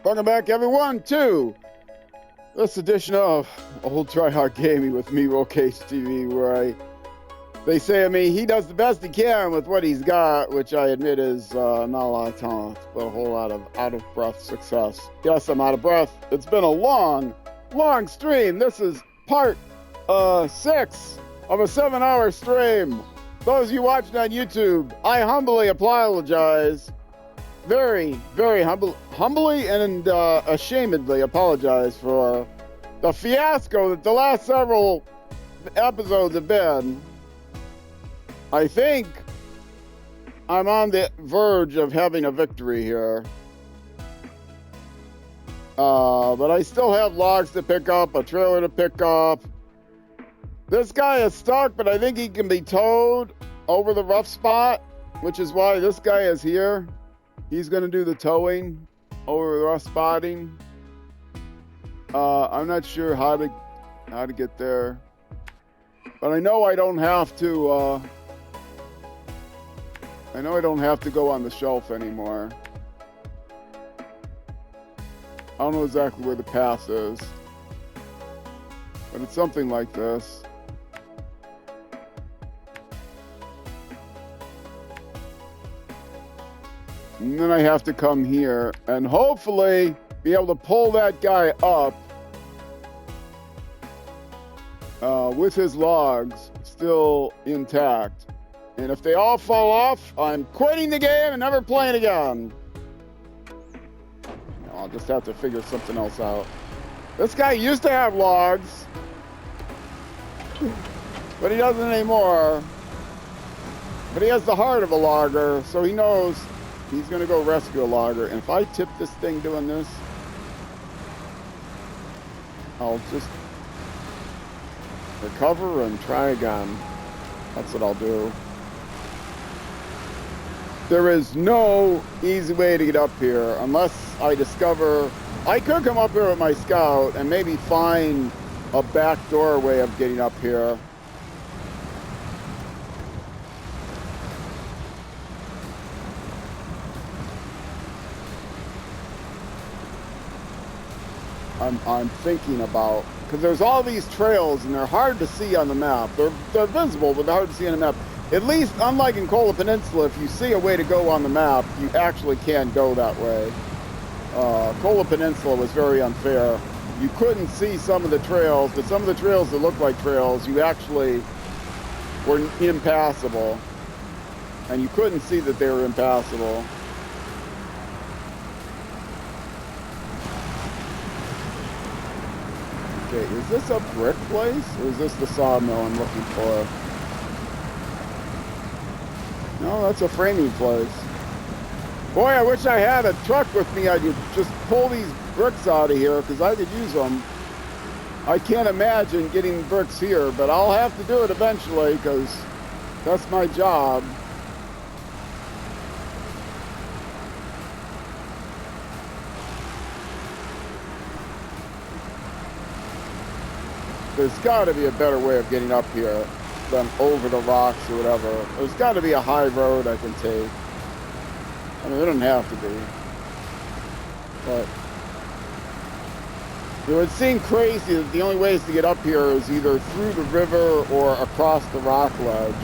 Welcome back, everyone, to this edition of Old Try Hard Gaming with me, Rollcase TV, where they say of me, he does the best he can with what he's got, which I admit is not a lot of talent, but a whole lot of out-of-breath success. Yes, I'm out of breath. It's been a long stream. This is part 6 of a 7-hour stream. Those of you watching on YouTube, I humbly apologize. Very humbly and ashamedly apologize for the fiasco that the last several episodes have been. I think I'm on the verge of having a victory here. But I still have logs to pick up, a trailer to pick up. This guy is stuck, but I think he can be towed over the rough spot, which is why this guy is here. He's going to do the towing over the rough spotting. I'm not sure how to get there, but I know I don't have to. I know I don't have to go on the shelf anymore. I don't know exactly where the pass is, but it's something like this. And then I have to come here and hopefully be able to pull that guy up with his logs still intact. And if they all fall off, I'm quitting the game and never playing again. I'll just have to figure something else out. This guy used to have logs, but he doesn't anymore. But he has the heart of a logger, so he knows he's going to go rescue a logger. And if I tip this thing doing this, I'll just recover and try again. That's what I'll do. There is no easy way to get up here unless I discover... I could come up here with my scout and maybe find a back door way of getting up here. I'm thinking about, because there's all these trails and they're hard to see on the map. They're visible, but they're hard to see on the map. At least, unlike in Kola Peninsula, if you see a way to go on the map, you actually can go that way. Kola Peninsula was very unfair. You couldn't see some of the trails, but some of the trails that looked like trails, you actually were impassable. And you couldn't see that they were impassable. Okay, is this a brick place, or is this the sawmill I'm looking for? No, that's a framing place. Boy, I wish I had a truck with me. I could just pull these bricks out of here, because I could use them. I can't imagine getting bricks here, but I'll have to do it eventually, because that's my job. There's got to be a better way of getting up here than over the rocks or whatever. There's got to be a high road I can take. I mean, it doesn't have to be. But it would seem crazy that the only ways to get up here is either through the river or across the rock ledge.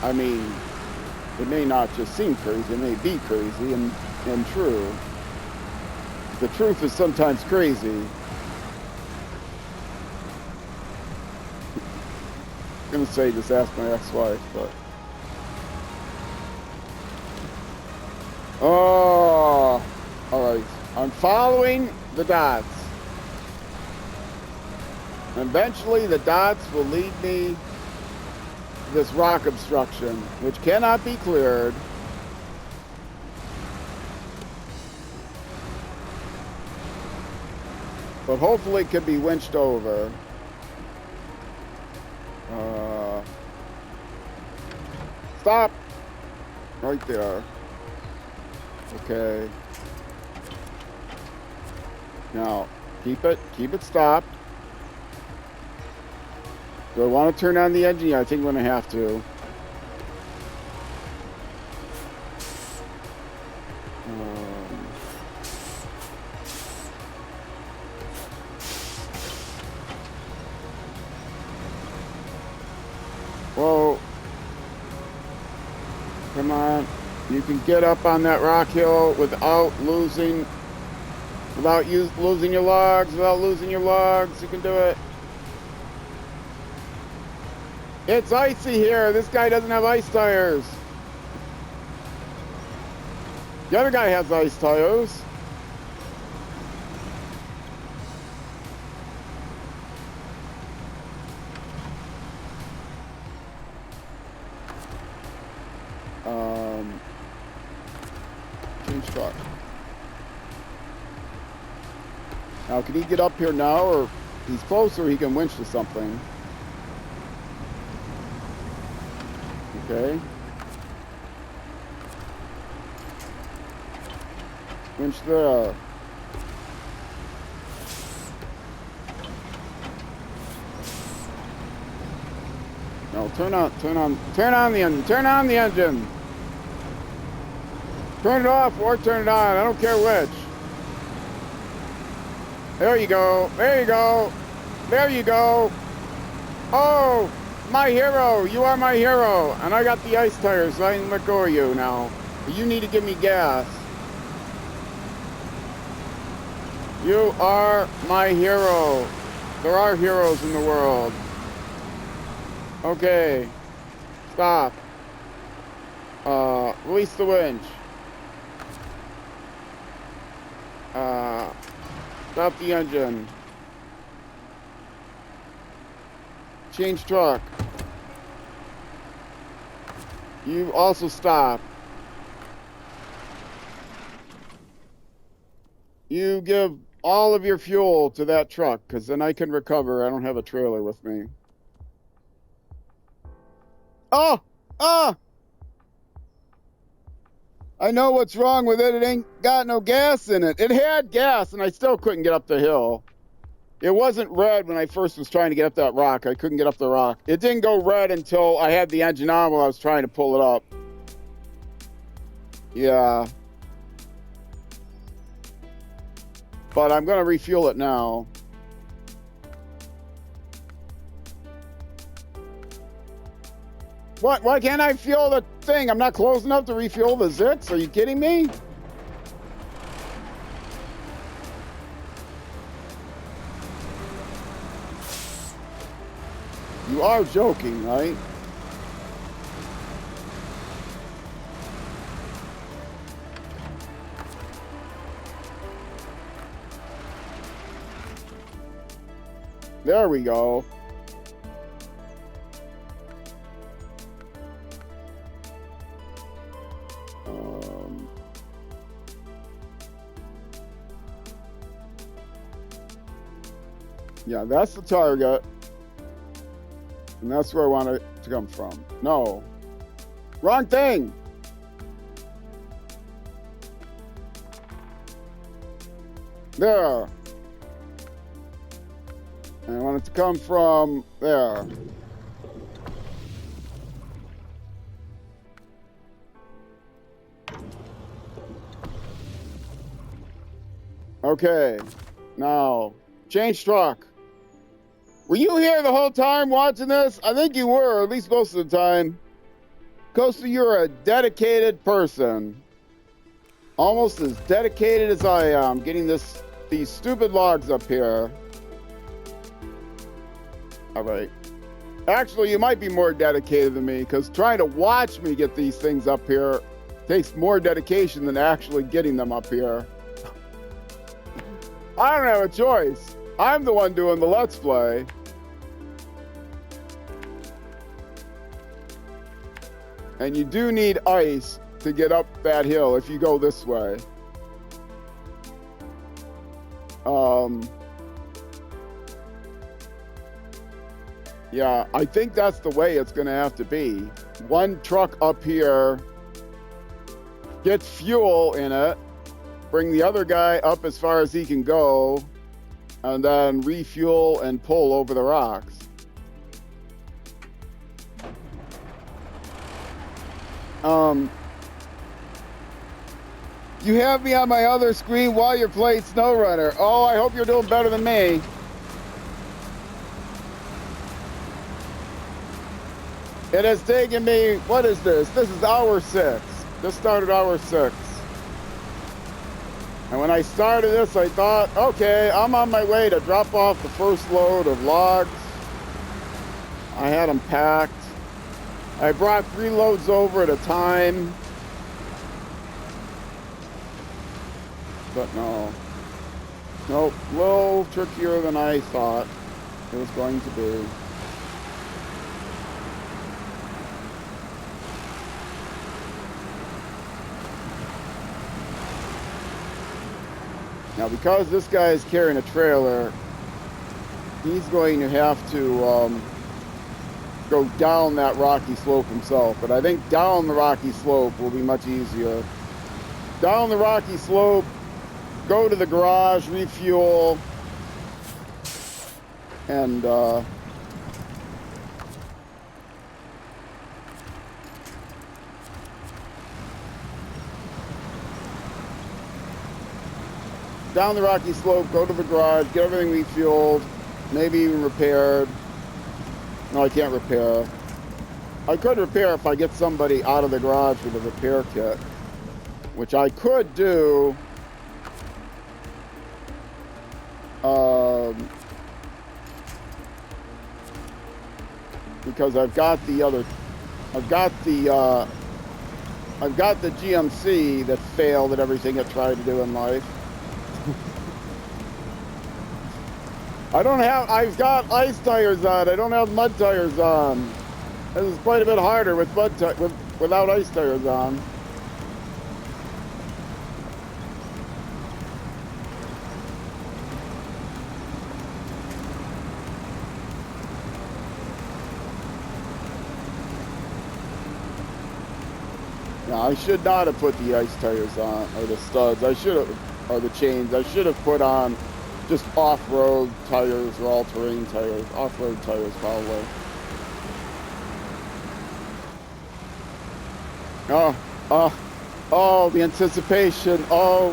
I mean, it may not just seem crazy, it may be crazy and true. The truth is sometimes crazy. I'm gonna say just ask my ex-wife, but... Oh, alright. I'm following the dots. Eventually the dots will lead me this rock obstruction, which cannot be cleared. But hopefully can be winched over. Stop! Right there. Okay. Now, Keep it stopped. Do I want to turn on the engine? Yeah, I think I'm going to have to. Whoa. Come on. You can get up on that rock hill without losing your logs. You can do it. It's icy here. This guy doesn't have ice tires. The other guy has ice tires. Change truck. Now, can he get up here now, or he's closer, he can winch to something. Okay. Winch there. No, turn on the engine. Turn on the engine. Turn it off or turn it on. I don't care which. There you go. There you go. There you go. Oh, my hero. You are my hero. And I got the ice tires, so I can let go of you now. But you need to give me gas. You are my hero. There are heroes in the world. Okay. Stop. Release the winch. Stop the engine. Change truck. You also stop. You give all of your fuel to that truck, because then I can recover. I don't have a trailer with me. Oh! Oh! I know what's wrong with it. It ain't got no gas in it. It had gas, and I still couldn't get up the hill. It wasn't red when I first was trying to get up that rock. I couldn't get up the rock. It didn't go red until I had the engine on while I was trying to pull it up. Yeah. But I'm going to refuel it now. What? Why can't I fuel the thing? I'm not close enough to refuel the ZiKZ? Are you kidding me? You are joking, right? There we go. Yeah, that's the target. And that's where I want it to come from. No. Wrong thing. There. And I want it to come from there. Okay. Now, change truck. Were you here the whole time watching this? I think you were, at least most of the time. Costa, you're a dedicated person. Almost as dedicated as I am, getting these stupid logs up here. All right. Actually, you might be more dedicated than me, because trying to watch me get these things up here takes more dedication than actually getting them up here. I don't have a choice. I'm the one doing the Let's Play. And you do need ice to get up that hill if you go this way. Yeah, I think that's the way it's going to have to be. One truck up here, get fuel in it, bring the other guy up as far as he can go, and then refuel and pull over the rocks. You have me on my other screen while you're playing SnowRunner. Oh, I hope you're doing better than me. It has taken me, what is this? This is hour 6. This started hour 6. And when I started this, I thought, okay, I'm on my way to drop off the first load of logs. I had them packed. I brought 3 loads over at a time. But no. Nope, a little trickier than I thought it was going to be. Now, because this guy is carrying a trailer, he's going to have to go down that rocky slope himself. But I think down the rocky slope will be much easier. Down the rocky slope, go to the garage, refuel, and down the rocky slope, go to the garage, get everything refueled, maybe even repaired. No, I can't repair. I could repair if I get somebody out of the garage with a repair kit, which I could do. Because I've got the GMC that failed at everything it tried to do in life. I've got ice tires on. I don't have mud tires on. This is quite a bit harder with without ice tires on. Yeah, I should not have put the ice tires on, or the studs. I should have, or the chains. I should have put on just off-road tires or all-terrain tires. Off-road tires, probably. Oh, the anticipation. Oh,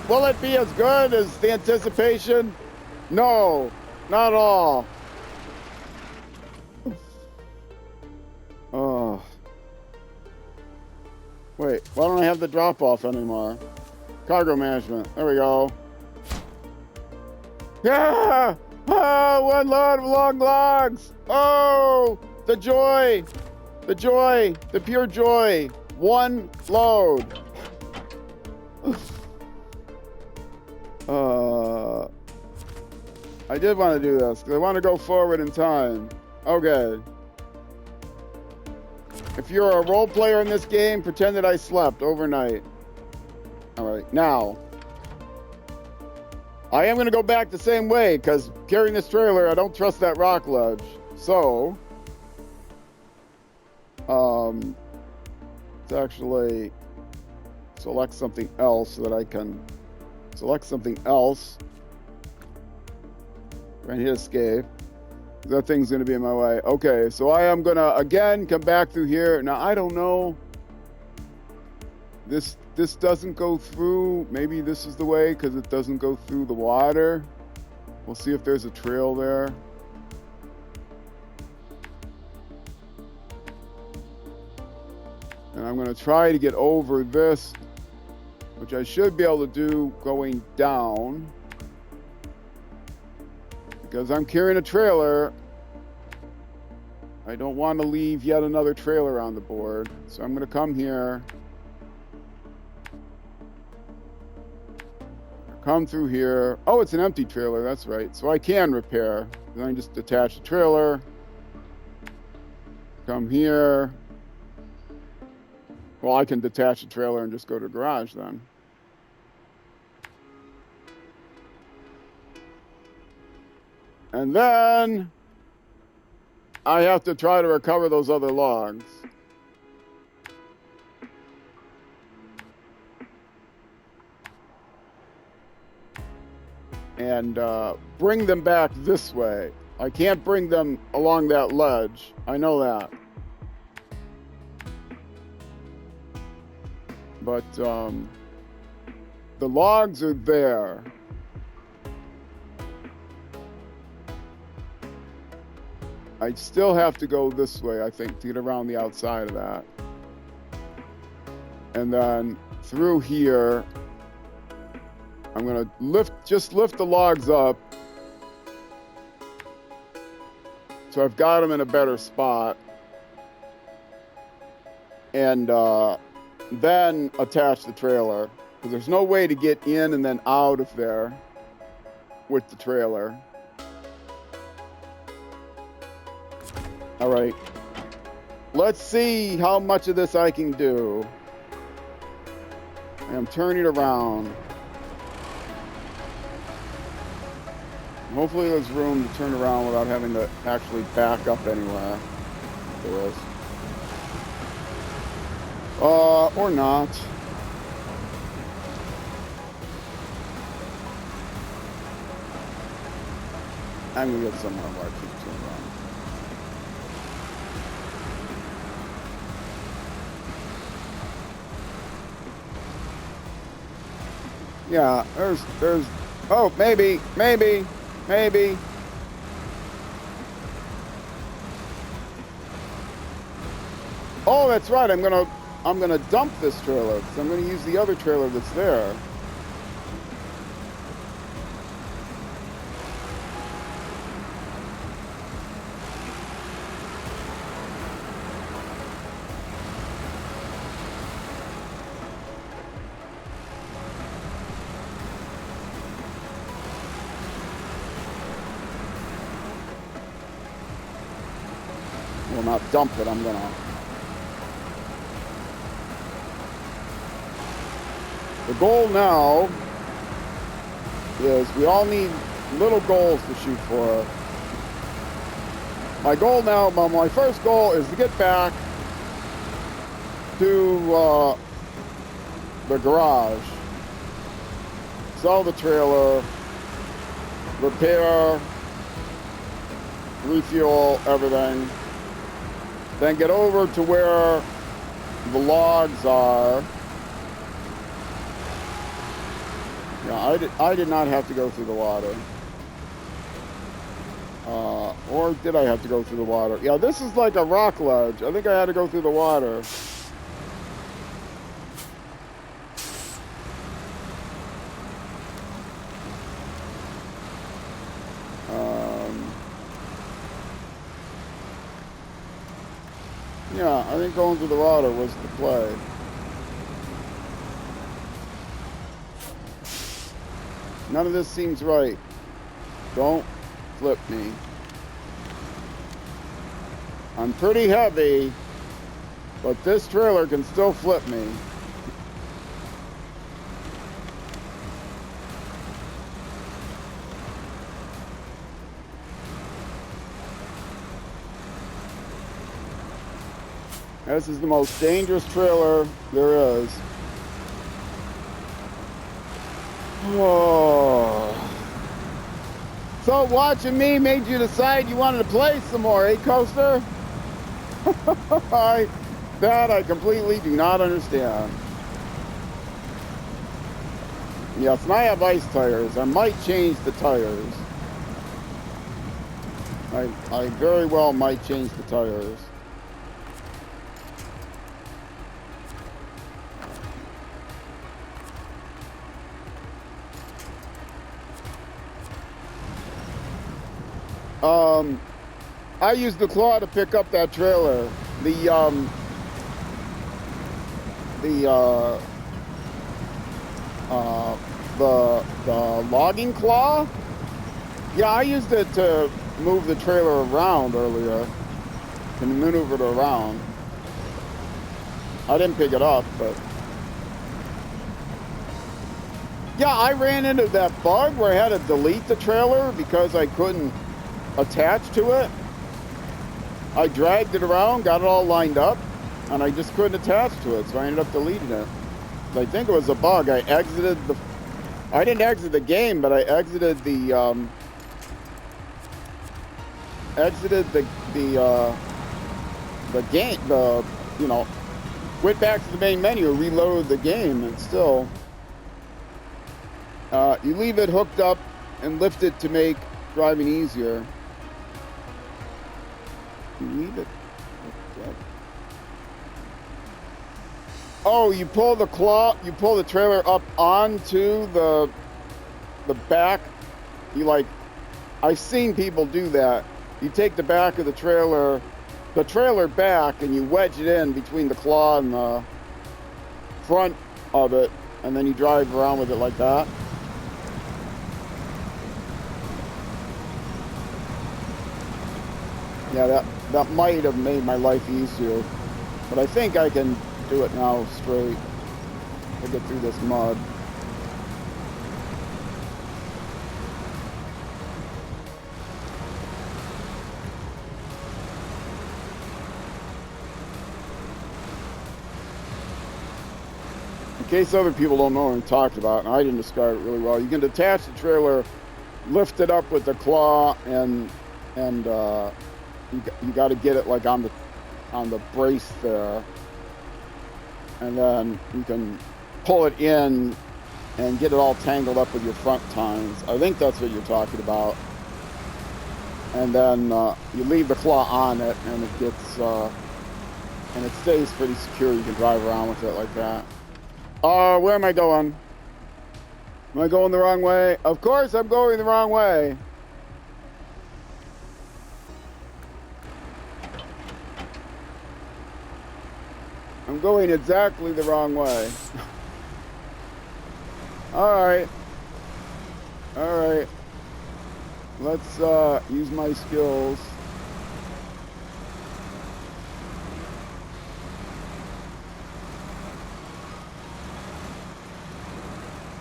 will it be as good as the anticipation? No, not at all. Oh. Wait, why don't I have the drop-off anymore? Cargo management. There we go. Yeah! Oh, 1 load of long logs! Oh, the joy! The joy! The pure joy! 1 load! I did want to do this, because I want to go forward in time. Okay. If you're a role player in this game, pretend that I slept overnight. Alright, now. I am going to go back the same way, because carrying this trailer, I don't trust that rock ledge. So, let's actually select something else so that I can select something else. And hit escape. That thing's going to be in my way. Okay, so I am going to, again, come back through here. Now, I don't know. This doesn't go through. Maybe this is the way because it doesn't go through the water. We'll see if there's a trail there. And I'm going to try to get over this, which I should be able to do going down. Because I'm carrying a trailer, I don't want to leave yet another trailer on the board. So I'm going to come here. Come through here. Oh, it's an empty trailer. That's right. So I can repair. Then I just detach the trailer. Come here. Well, I can detach the trailer and just go to the garage then. And then I have to try to recover those other logs. and bring them back this way. I can't bring them along that ledge. I know that. But the logs are there. I still have to go this way, I think, to get around the outside of that. And then through here, I'm gonna just lift the logs up. So I've got them in a better spot. And then attach the trailer. Because there's no way to get in and then out of there with the trailer. All right. Let's see how much of this I can do. I'm turning around. Hopefully there's room to turn around without having to actually back up anywhere. There is. Or not. I'm gonna get somewhere where I keep turning around. Yeah, there's, oh, maybe. Oh, that's right, I'm gonna dump this trailer, because I'm gonna use the other trailer that's there. Well, not dump it, I'm gonna... The goal now is we all need little goals to shoot for. My goal now, my first goal is to get back to the garage, sell the trailer, repair, refuel, everything. Then get over to where the logs are. Yeah, I did not have to go through the water. Or did I have to go through the water? Yeah, this is like a rock ledge. I think I had to go through the water. Yeah, I think going through the water was the play. None of this seems right. Don't flip me. I'm pretty heavy, but this trailer can still flip me. This is the most dangerous trailer there is. Oh. So watching me made you decide you wanted to play some more, eh, Coaster? That I completely do not understand. Yes, and I have ice tires. I might change the tires. I very well might change the tires. I used the claw to pick up that trailer. The logging claw? Yeah, I used it to move the trailer around earlier. To maneuver it around. I didn't pick it up, but... Yeah, I ran into that bug where I had to delete the trailer because I couldn't attach to it. I dragged it around, got it all lined up, and I just couldn't attach to it, so I ended up deleting it. I think it was a bug. I exited I didn't exit the game, but I exited the game, you know, went back to the main menu, reloaded the game, and still, you leave it hooked up and lift it to make driving easier. You leave it hooked up. Oh, you pull the trailer up onto the back. You like, I've seen people do that. You take the back of the trailer back, and you wedge it in between the claw and the front of it, and then you drive around with it like that. Yeah, that might have made my life easier, but I think I can do it now straight to get through this mud. In case other people don't know what I'm talking about, and I didn't describe it really well, you can detach the trailer, lift it up with the claw, and you got to get it like on the brace there, and then you can pull it in and get it all tangled up with your front tines. I think that's what you're talking about. And then you leave the claw on it, and it gets and it stays pretty secure. You can drive around with it like that. Where am I going? Am I going the wrong way? Of course I'm going the wrong way. I'm going exactly the wrong way. Alright. Alright. Let's use my skills.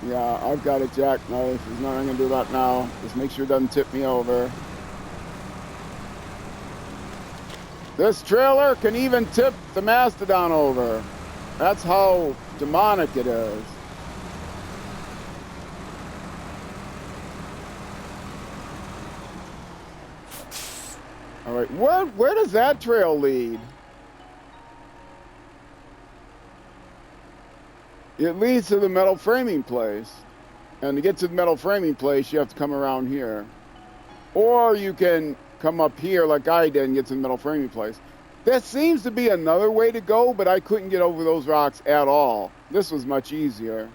Yeah, I've got a jackknife. There's nothing I can do about it now. Just make sure it doesn't tip me over. This trailer can even tip the Mastodon over. That's how demonic it is. All right, where does that trail lead? It leads to the metal framing place. And to get to the metal framing place, you have to come around here. Or you can come up here like I did and get to the metal framing place. That seems to be another way to go, but I couldn't get over those rocks at all. This was much easier.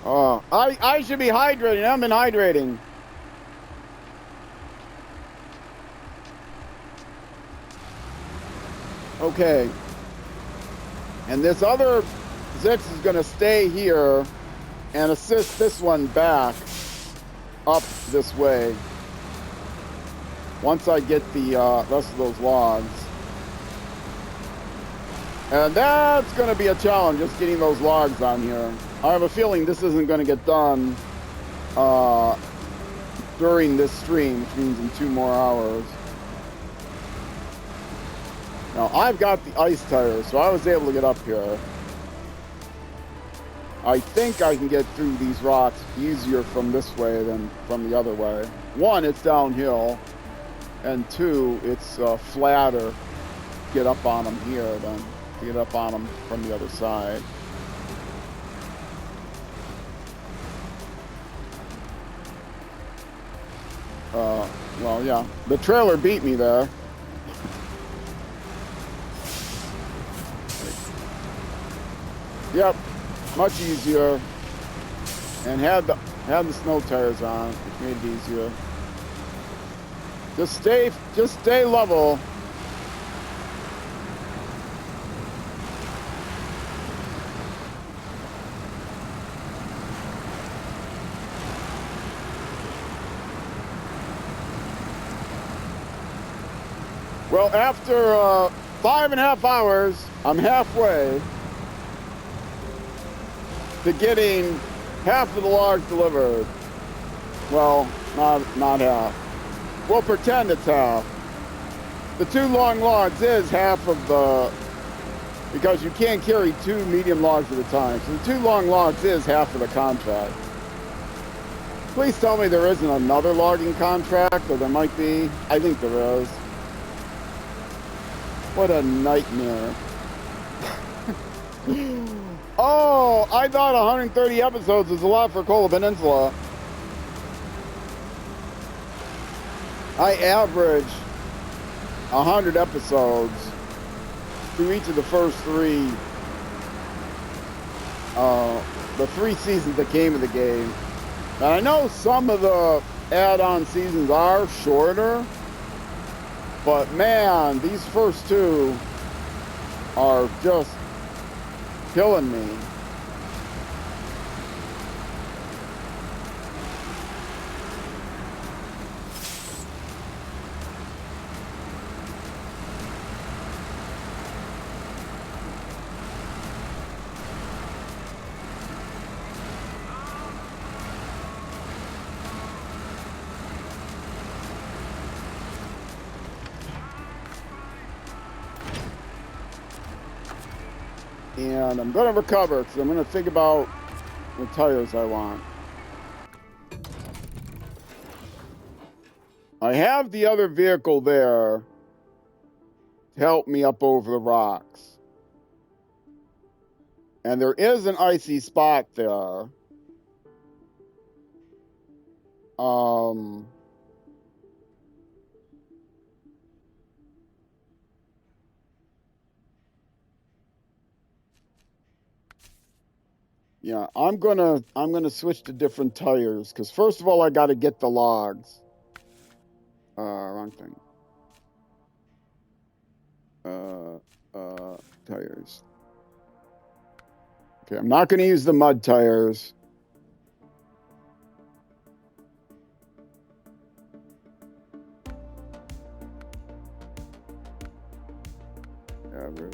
Oh, I should be hydrating. I've been hydrating. Okay. And this other ZiKZ is going to stay here and assist this one back up this way. Once I get the rest of those logs. And that's going to be a challenge, just getting those logs on here. I have a feeling this isn't going to get done during this stream, which means in 2 more hours. Now, I've got the ice tires, so I was able to get up here. I think I can get through these rocks easier from this way than from the other way. 1, it's downhill, and 2, it's flatter to get up on them here than to get up on them from the other side. Well, yeah, the trailer beat me there. Yep, much easier, and had the snow tires on, which made it easier. Just stay level. Well, after 5.5 hours, I'm halfway to getting half of the logs delivered. Well, not half. We'll pretend it's half. The 2 long logs is half of the, because you can't carry 2 medium logs at a time. So the 2 long logs is half of the contract. Please tell me there isn't another logging contract, or there might be. I think there is. What a nightmare. Oh, I thought 130 episodes was a lot for Kola Peninsula. I average 100 episodes through each of the first 3, the 3 seasons that came of the game. And I know some of the add-on seasons are shorter, but man, these first 2 are just killing me. And I'm going to recover because I'm going to think about the tires I want. I have the other vehicle there to help me up over the rocks. And there is an icy spot there. Yeah, I'm gonna switch to different tires because first of all I got to get the logs. Wrong thing. Tires. Okay, I'm not gonna use the mud tires. Average.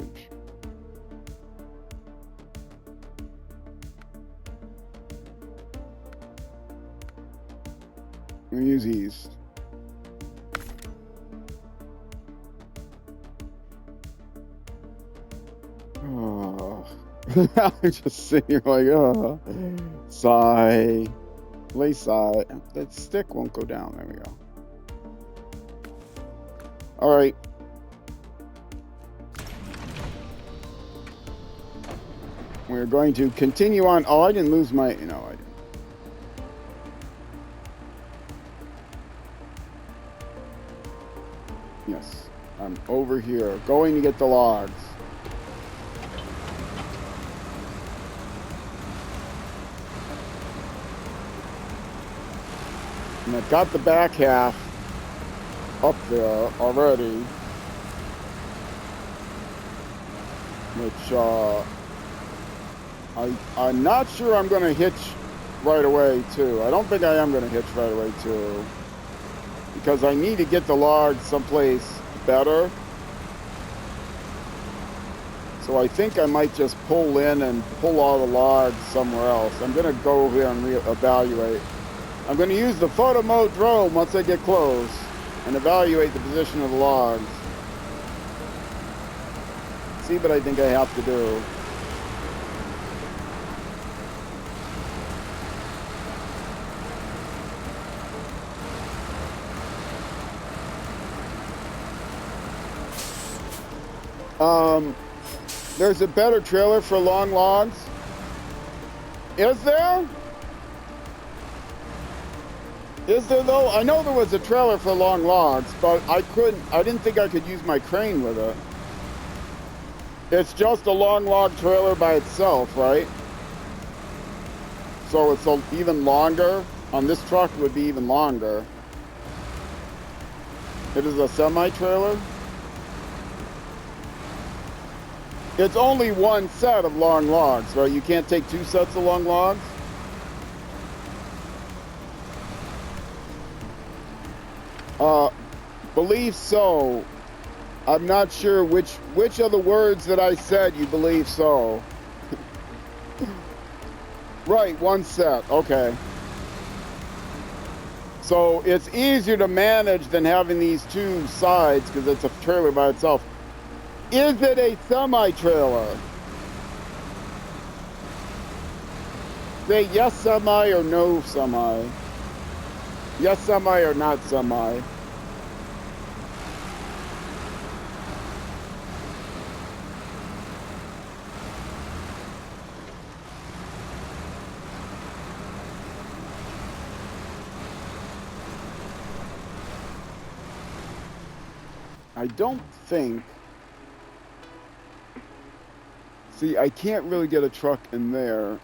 I'm gonna use these. Oh. I'm just sitting here like, oh. Sigh. Lay sigh. That stick won't go down. There we go. All right. We're going to continue on. Oh, I didn't lose my, no, I didn't. Yes, I'm over here, going to get the logs. And I've got the back half up there already, which I'm not sure I'm going to hitch right away too. I don't think I am going to hitch right away too, because I need to get the logs someplace better. So I think I might just pull in and pull all the logs somewhere else. I'm going to go over there and reevaluate. I'm going to use the photo mode drone once I get close and evaluate the position of the logs. See what I think I have to do. There's a better trailer for long logs. Is there? Is there though? I know there was a trailer for long logs, but I didn't think I could use my crane with it. It's just a long log trailer by itself, right? So it's even longer. On this truck, it would be even longer. It is a semi-trailer. It's only one set of long logs, right? You can't take 2 sets of long logs. Believe so. I'm not sure which of the words that I said you believe so. Right, one set. Okay. So it's easier to manage than having these two sides because it's a trailer by itself. Is it a semi-trailer? Say yes semi or no semi. Yes semi or not semi. I don't think... See, I can't really get a truck in there,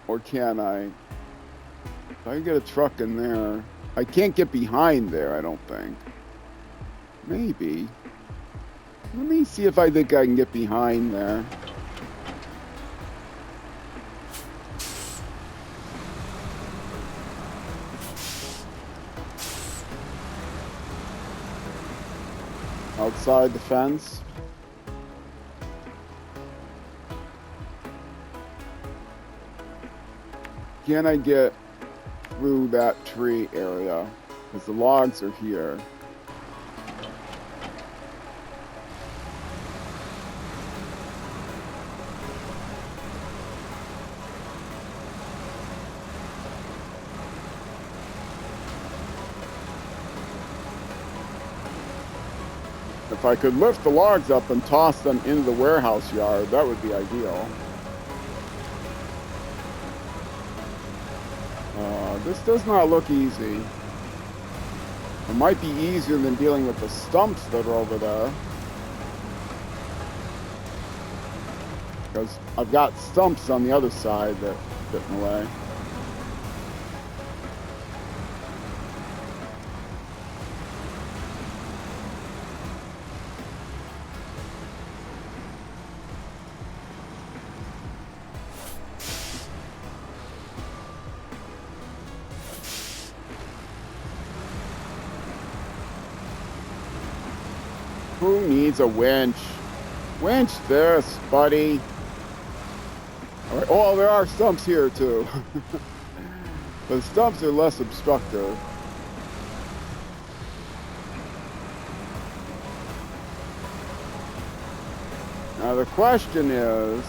or can I? If I get a truck in there, I can't get behind there, I don't think. Maybe. Let me see if I think I can get behind there. Outside the fence. Can I get through that tree area? Because the logs are here. If I could lift the logs up and toss them into the warehouse yard, that would be ideal. This does not look easy. It might be easier than dealing with the stumps that are over there. Because I've got stumps on the other side that get in the way. Who needs a winch? Winch this, buddy. All right. Oh, there are stumps here too. The stumps are less obstructive. Now the question is,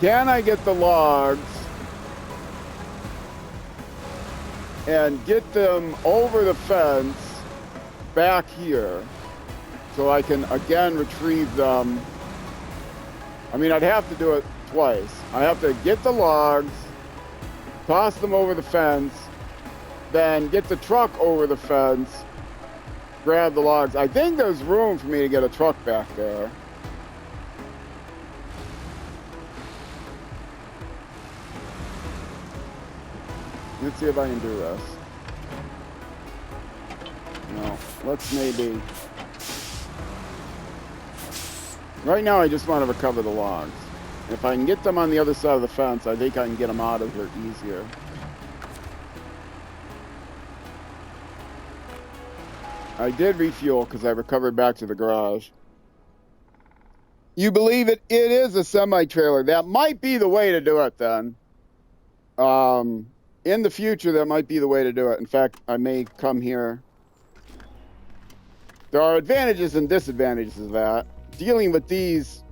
can I get the logs and get them over the fence back here so I can again retrieve them? I mean, I'd have to do it twice. I have to get the logs, toss them over the fence, then get the truck over the fence, grab the logs. I think there's room for me to get a truck back there. Let's see if I can do this. No, let's maybe... Right now I just want to recover the logs. If I can get them on the other side of the fence, I think I can get them out of here easier. I did refuel because I recovered back to the garage. You believe it? It is a semi-trailer. That might be the way to do it then. In the future, that might be the way to do it. In fact, I may come here. There are advantages and disadvantages of that. Dealing with these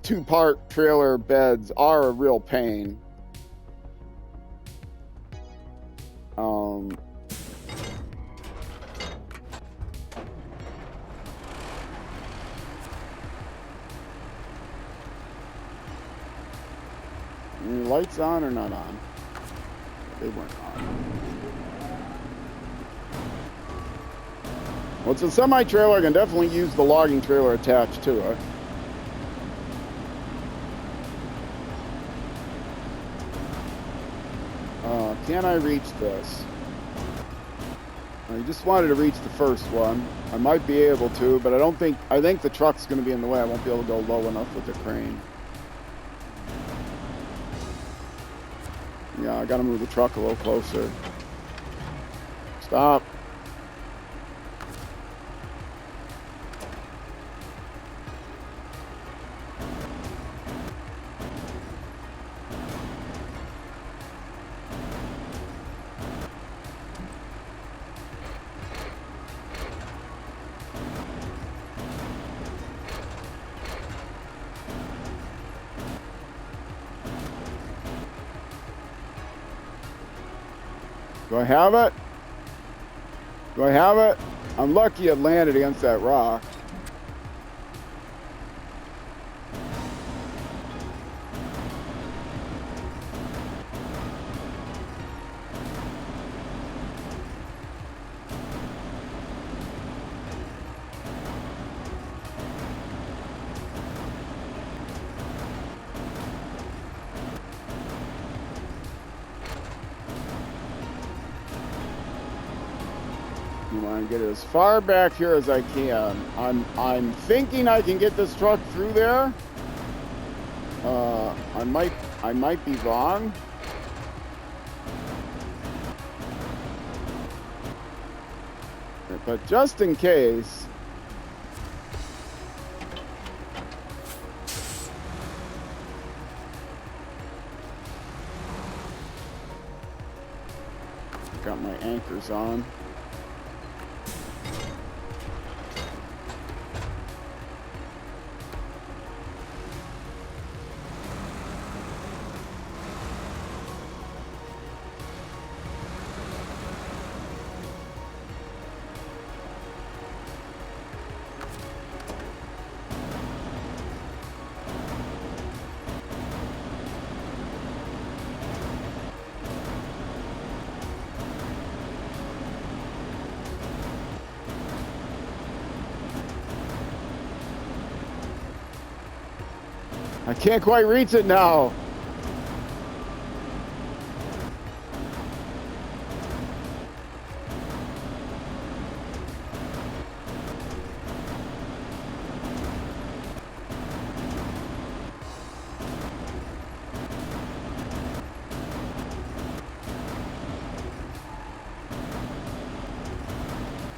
two-part trailer beds are a real pain. Lights on or not on? They weren't on. Well, it's a semi-trailer. I can definitely use the logging trailer attached to it. Can I reach this? I just wanted to reach the first one. I might be able to, but I think the truck's going to be in the way. I won't be able to go low enough with the crane. Yeah, I gotta move the truck a little closer. Stop. Do I have it? Do I have it? I'm lucky it landed against that rock. I want to get it as far back here as I can. I'm thinking I can get this truck through there. I might be wrong. But just in case. Got my anchors on. I can't quite reach it now.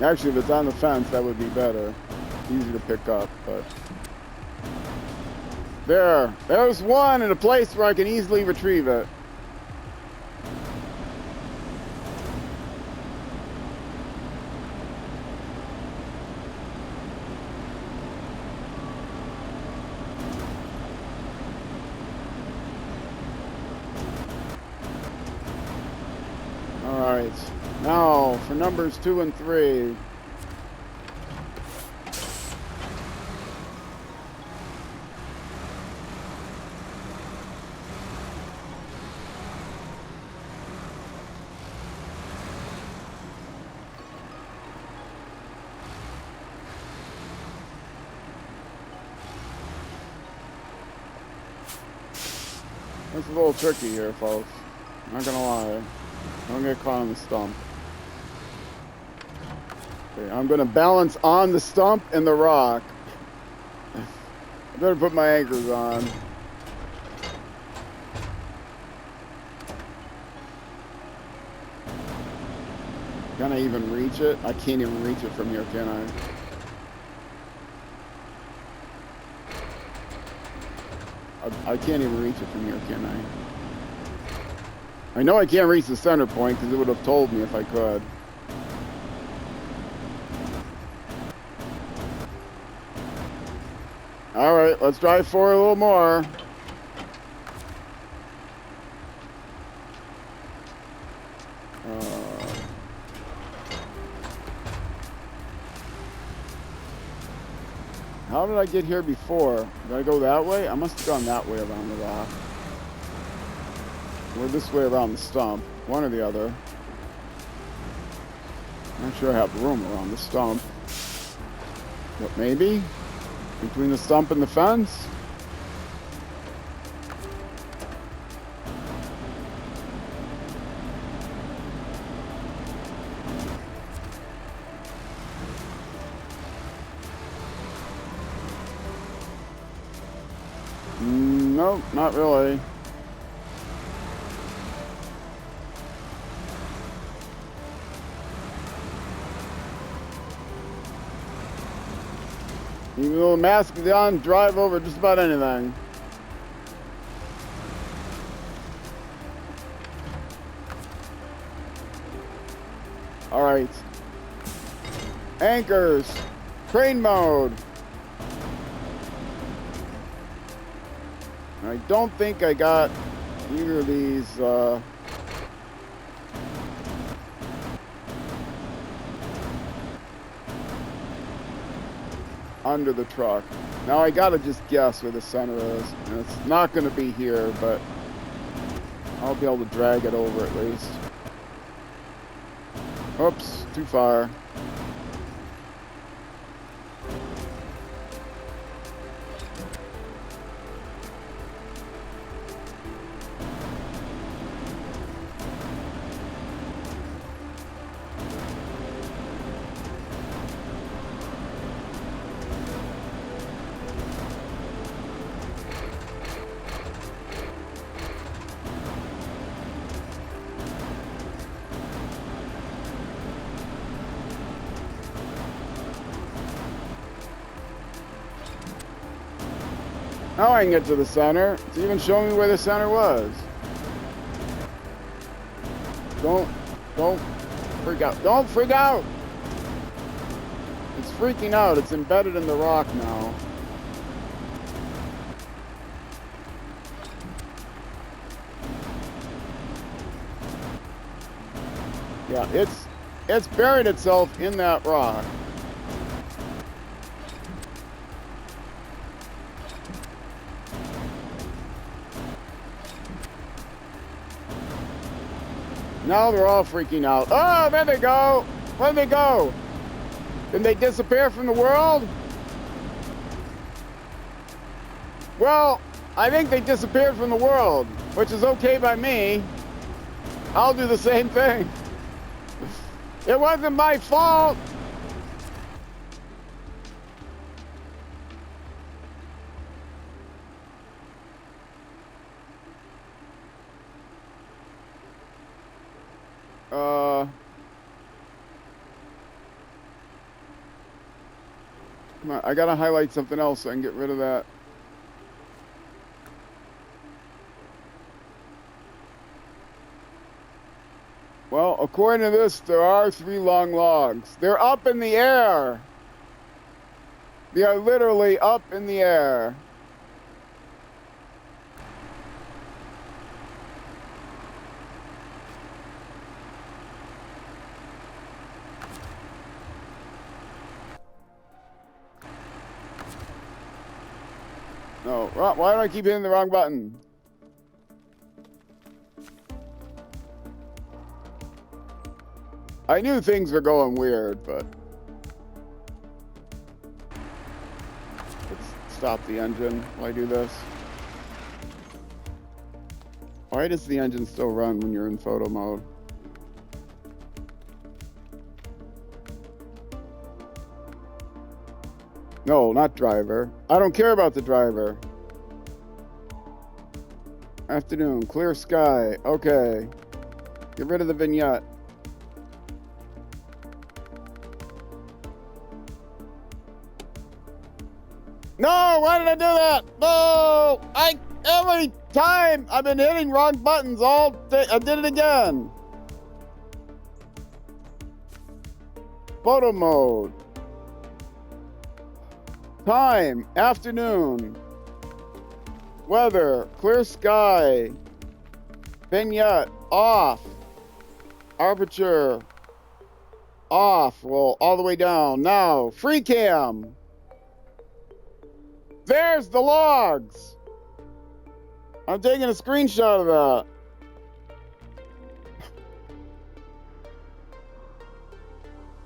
Actually, if it's on the fence, that would be better. Easy to pick up, but... There's one in a place where I can easily retrieve it. All right, now for numbers 2 and 3. It's a little tricky here, folks. Not gonna lie. Don't get caught on the stump. Okay, I'm gonna balance on the stump and the rock. I better put my anchors on. Can I even reach it? I can't even reach it from here, can I? I can't even reach it from here, can I? I know I can't reach the center point because it would have told me if I could. All right, let's drive forward a little more. How did I get here before? Did I go that way? I must have gone that way around the rock. Or this way around the stump. One or the other. I'm not sure I have room around the stump. But maybe? Between the stump and the fence? Nope, not really. Even though the Mastodon drive over just about anything. All right. Anchors. Crane mode. I don't think I got either of these under the truck. Now I gotta just guess where the center is. And it's not gonna be here, but I'll be able to drag it over at least. Oops, too far. Now I can get to the center. It's even showing me where the center was. Don't freak out. Don't freak out! It's freaking out. It's embedded in the rock now. Yeah, it's buried itself in that rock. Now they're all freaking out. Oh, there they go. Where'd they go? Did they disappear from the world? Well, I think they disappeared from the world, which is okay by me. I'll do the same thing. It wasn't my fault. Come on, I gotta highlight something else so I can get rid of that. Well, according to this, there are 3 long logs. They're up in the air. They are literally up in the air. No, why do I keep hitting the wrong button? I knew things were going weird, but... Let's stop the engine while I do this. Why does the engine still run when you're in photo mode? No, not driver. I don't care about the driver. Afternoon, clear sky. Okay. Get rid of the vignette. No, why did I do that? No! Every time I've been hitting wrong buttons all day. I did it again. Photo mode. Time, afternoon. Weather, clear sky. Vignette, off. Aperture, off. Well, all the way down. Now, free cam. There's the logs. I'm taking a screenshot of that.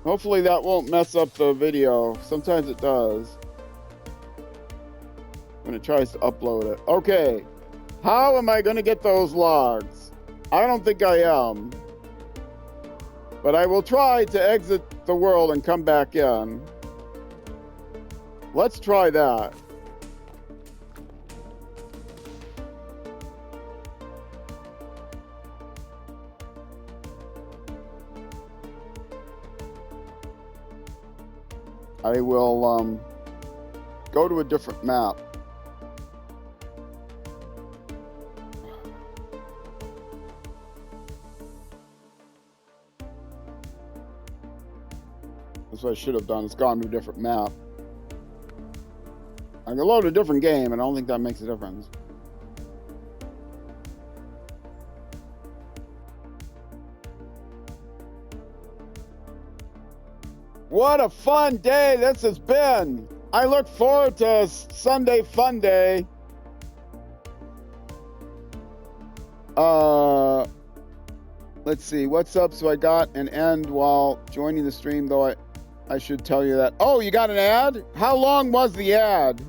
Hopefully that won't mess up the video. Sometimes it does. When it tries to upload it. Okay. How am I going to get those logs? I don't think I am. But I will try to exit the world and come back in. Let's try that. I will go to a different map. That's what I should have done. It's gone to a different map. I can load a different game, and I don't think that makes a difference. What a fun day this has been! I look forward to Sunday Fun Day. Let's see, what's up? So I got an end while joining the stream, though I should tell you that. Oh, you got an ad? How long was the ad?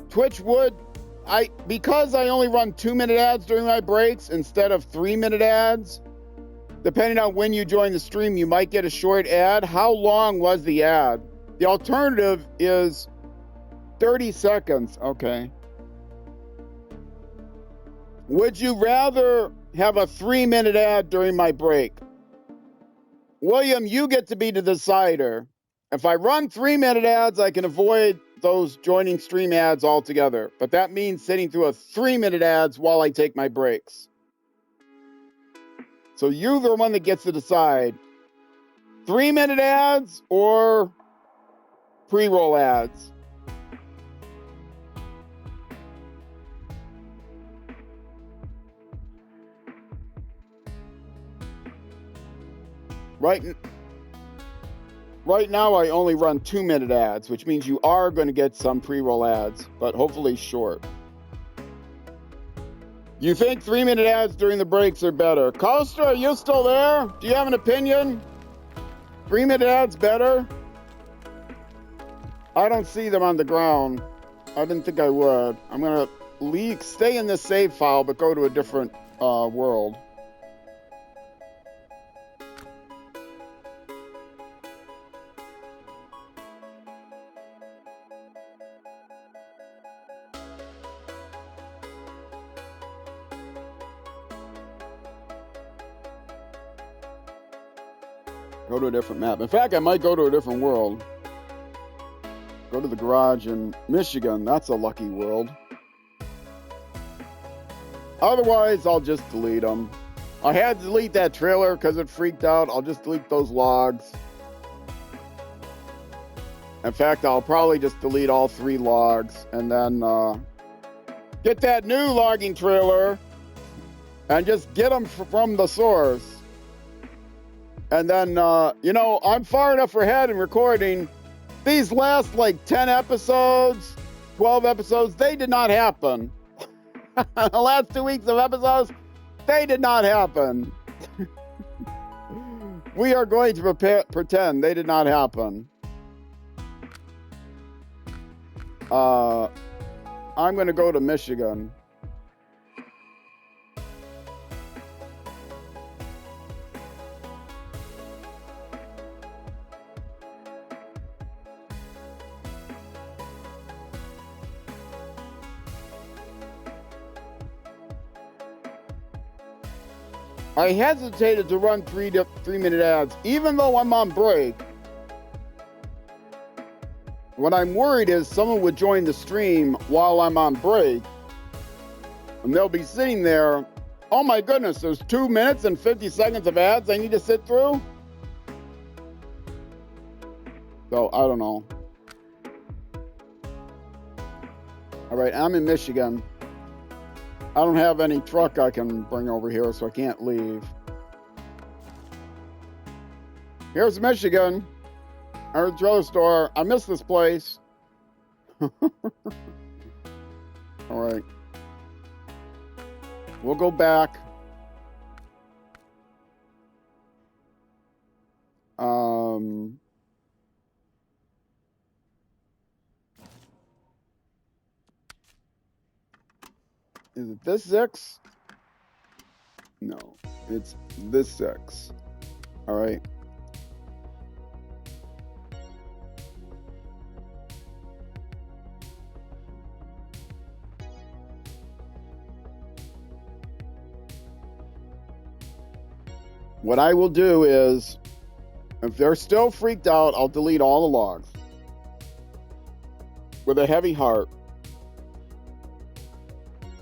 Twitch would, because I only run 2-minute ads during my breaks instead of 3-minute ads, depending on when you join the stream, you might get a short ad. How long was the ad? The alternative is 30 seconds. Okay. Would you rather have a 3-minute ad during my break? William, you get to be the decider. If I run 3-minute ads, I can avoid those joining stream ads altogether. But that means sitting through a 3-minute ads while I take my breaks. So you're the one that gets to decide. 3-minute ads or pre-roll ads? Right now, I only run 2-minute ads, which means you are going to get some pre-roll ads, but hopefully short. You think 3-minute ads during the breaks are better? Costa, are you still there? Do you have an opinion? 3-minute ads better? I don't see them on the ground. I didn't think I would. I'm going to stay in this save file, but go to a different world. Go to a different map. In fact, I might go to a different world. Go to the garage in Michigan. That's a lucky world. Otherwise, I'll just delete them. I had to delete that trailer because it freaked out. I'll just delete those logs. In fact, I'll probably just delete all 3 logs and then get that new logging trailer and just get them from the source. And then, you know, I'm far enough ahead in recording. These last, like, 10 episodes, 12 episodes, they did not happen. The last 2 weeks of episodes, they did not happen. We are going to pretend they did not happen. I'm going to go to Michigan. I hesitated to run 3-minute ads, even though I'm on break. What I'm worried is someone would join the stream while I'm on break, and they'll be sitting there. Oh my goodness, there's 2 minutes and 50 seconds of ads I need to sit through? So, I don't know. All right, I'm in Michigan. I don't have any truck I can bring over here, so I can't leave. Here's Michigan. There's the trailer store. I miss this place. All right. We'll go back. Is it this 6? No, it's this 6. All right. What I will do is, if they're still freaked out, I'll delete all the logs with a heavy heart.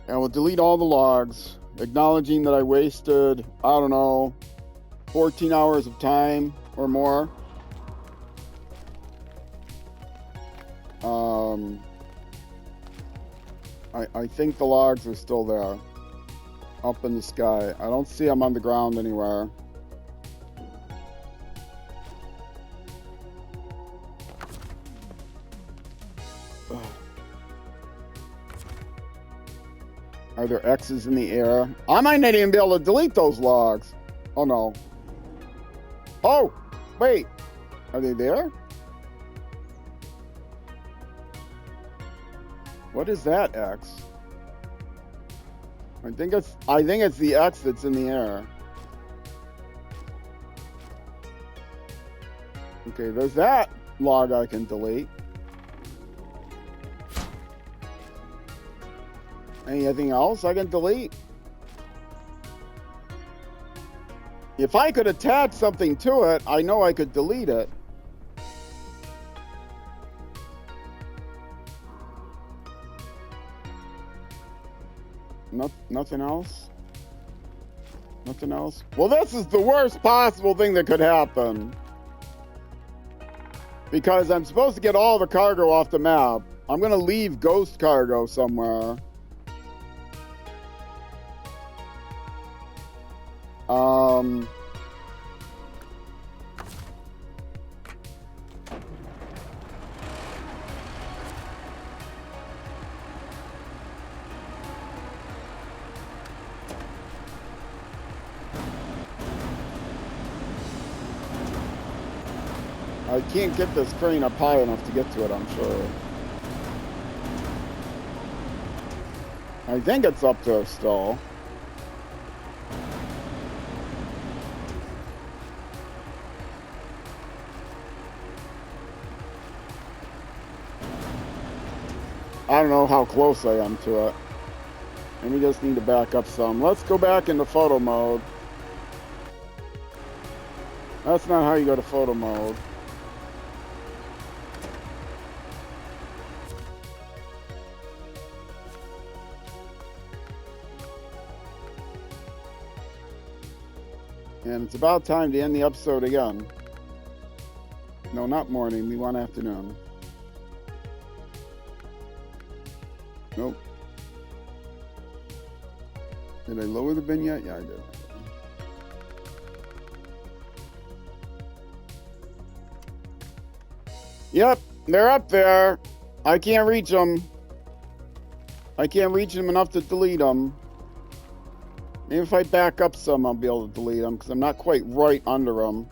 And we'll delete all the logs, acknowledging that I wasted, I don't know, 14 hours of time or more. I think the logs are still there, up in the sky. I don't see them on the ground anywhere. Are there X's in the air? I might not even be able to delete those logs. Oh no. Oh, wait. Are they there? What is that X? I think it's the X that's in the air. Okay, there's that log I can delete. Anything else I can delete? If I could attach something to it, I know I could delete it. Nothing else? Nothing else? Well, this is the worst possible thing that could happen. Because I'm supposed to get all the cargo off the map. I'm going to leave ghost cargo somewhere. I can't get this crane up high enough to get to it, I'm sure. I think it's up there still. I don't know how close I am to it. And we just need to back up some. Let's go back into photo mode. That's not how you go to photo mode. And it's about time to end the episode again. No, not morning. We want afternoon. Nope. Did I lower the bin yet? Yeah, I did. Yep, they're up there. I can't reach them. I can't reach them enough to delete them. Maybe if I back up some, I'll be able to delete them because I'm not quite right under them.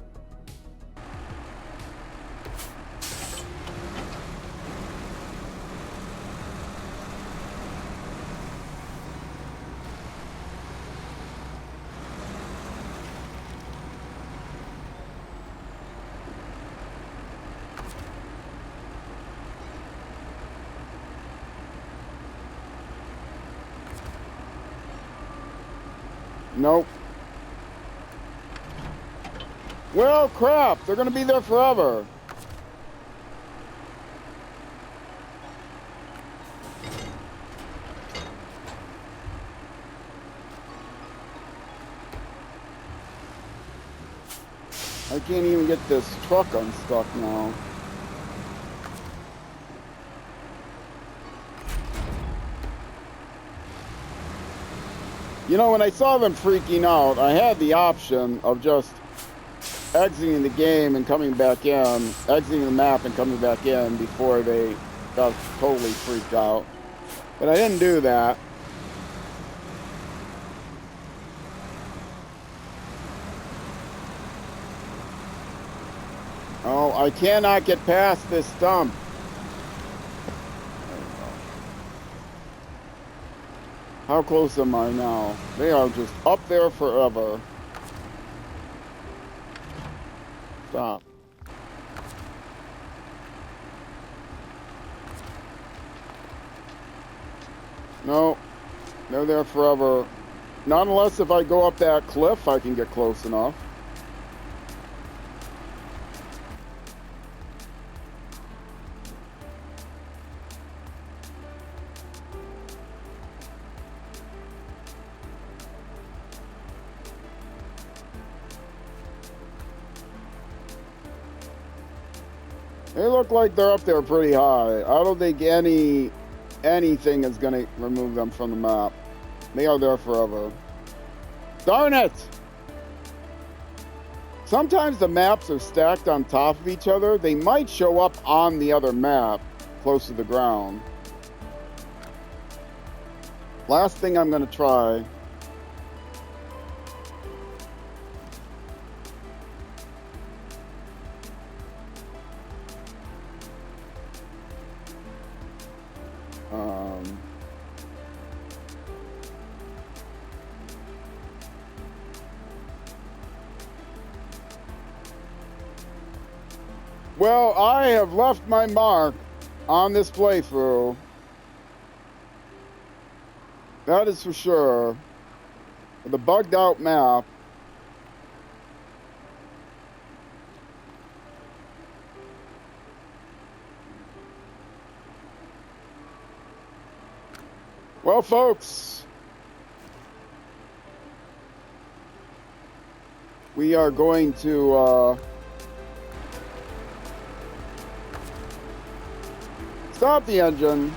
Nope. Well, crap. They're going to be there forever. I can't even get this truck unstuck now. You know, when I saw them freaking out, I had the option of just exiting the game and coming back in, exiting the map and coming back in before they got totally freaked out. But I didn't do that. Oh, I cannot get past this stump. How close am I now? They are just up there forever. Stop. No, they're there forever. Not unless if I go up that cliff, I can get close enough. They look like they're up there pretty high. I don't think anything is going to remove them from the map. They are there forever. Darn it! Sometimes the maps are stacked on top of each other. They might show up on the other map, close to the ground. Last thing I'm going to try. Well, I have left my mark on this playthrough. That is for sure. With a bugged out map. Well, folks, we are going to stop the engine.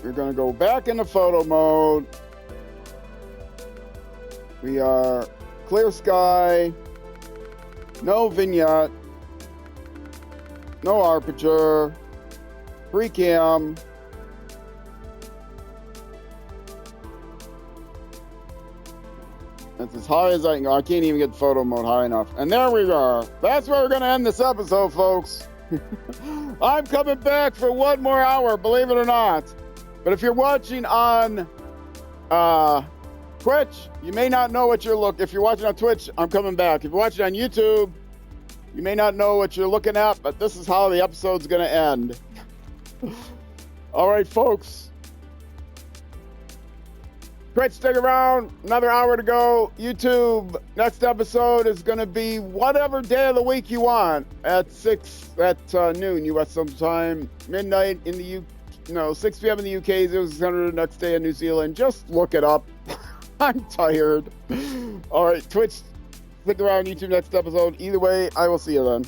We're going to go back into photo mode. We are clear sky, no vignette, no aperture, free cam. That's as high as I can go. I can't even get photo mode high enough. And there we are. That's where we're going to end this episode, folks. I'm coming back for one more hour, believe it or not. But if you're watching on Twitch, you may not know what you're looking. If you're watching on Twitch, I'm coming back. If you're watching on YouTube, you may not know what you're looking at, but this is how the episode's going to end. All right, folks. Twitch, stick around. Another hour to go. YouTube, next episode is going to be whatever day of the week you want at noon U.S. sometime, midnight in the 6 p.m. in the UK, 0600 next day in New Zealand. Just look it up. I'm tired. All right, Twitch, stick around. YouTube, next episode. Either way, I will see you then.